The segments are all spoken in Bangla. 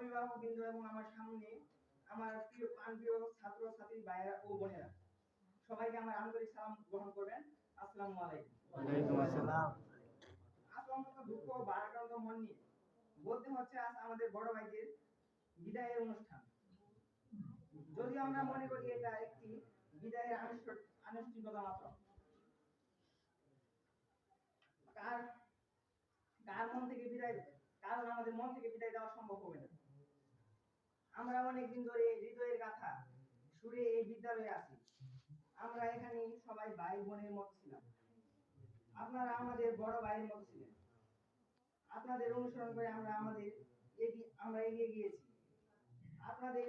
অভিভাবকবৃন্দ এবং আমার সামনে আমার প্রিয় ছাত্র ছাত্রী ভাইয়েরা ও বোনেরা, সবাইকে আমার আন্তরিক সালাম গ্রহণ করবেন। আসসালামু আলাইকুম। ওয়ালাইকুম আসসালাম। আজ অন্তত দুঃখ ও ভারাক্রান্ত মন নিয়ে বলতে হচ্ছে, আজ আমাদের বড় ভাইদের বিদায়ের অনুষ্ঠান। যদিও আমরা মনে করি এটা একটি বিদায়ের আনুষ্ঠানিকতা মাত্র, কার কার মন থেকে বিদায়, কারণ আমাদের মন থেকে বিদায় দেওয়া সম্ভব হবে না। আমরা অনেকদিন ধরে হৃদয়ের গাথা সুরে এই বিদ্যালয়ে আছি। আমরা এখানে সবাই ভাই বোনের মতো ছিলাম। আপনারা আমাদের বড় ভাইয়ের মতো ছিলেন। আপনাদের অনুসরণ করে আমরা এগিয়ে গিয়েছি। আপনাদের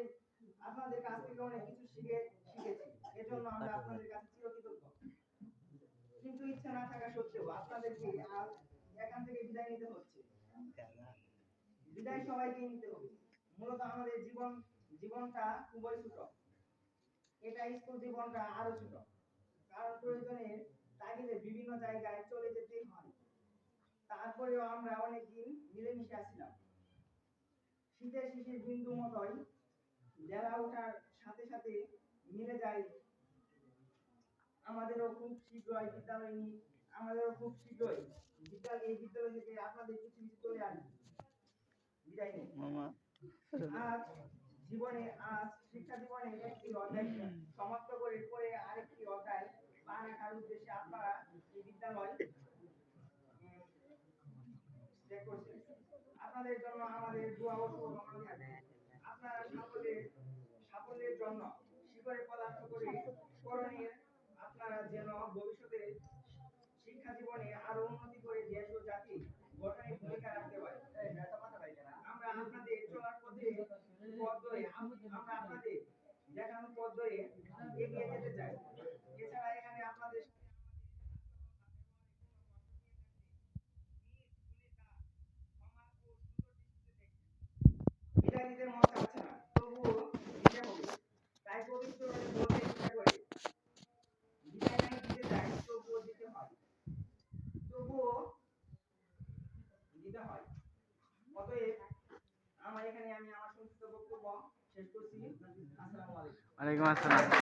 আপনাদের কাছ থেকে অনেক কিছু শিখেছি। এজন্য আমরা আপনাদের কাছে চিরকৃতজ্ঞ। কিন্তু ইচ্ছা না থাকা সত্ত্বেও আপনাদেরকে আজ এখান থেকে বিদায় নিতে হচ্ছে। বিদায় সবাইকে নিতে হবে। মূলত আমাদের জীবনটা খুবই ছোট। এটা স্কুল জীবনটা আরো ছোট, কারণ প্রয়োজনের তাগিদে বিভিন্ন জায়গায় চলে যেতে হয়। তারপরেও আমরা অনেকদিন মিলেমিশে আসছিলাম। শীতের শিশির বিন্দু মতোই বেলা ওঠার সাথে সাথে মিলে যায়। আমাদেরও খুব শীঘ্রই এই বিদ্যালয় থেকে আপনাদের কিছু কিছু চলে আসবে। বিদায় নিন। আজ শিক্ষা জীবনে একটি অধ্যায় সমাপ্ত করে পরে আরেকটি অধ্যায় পা রাখার উদ্দেশ্যে আপনারা এই বিদ্যালয় ত্যাগ করছেন। আপনাদের জন্য আমাদের দোয়া ও শুভকামনা থাকবে। আপনারা সাফল্যের জন্য শিখরে পদার্থ করে করণীয়, আপনারা যেন ভবিষ্যতে শিক্ষা জীবনে আরো উন্নতি করে দেশ ও জাতি গঠনে ভূমিকা রাখতে পারে। আমরা আপনাদের চলার পথে আমরা আপনাদের দেখানো পথ ধরে এগিয়ে যেতে চাই। এছাড়া এখানে আপনাদের বিদায় নিতে মন চাচ্ছে না, তবুও দিতে হবে। তাই পবিত্র বলতে ইচ্ছা করে বিদায় নাই দিতে চাই, তবুও দিতে হয়। অতএব আমি আমার সংক্ষিপ্ত বক্তব্য শেষ করছি। আসসালামু আলাইকুম। ওয়ালাইকুম আসসালাম।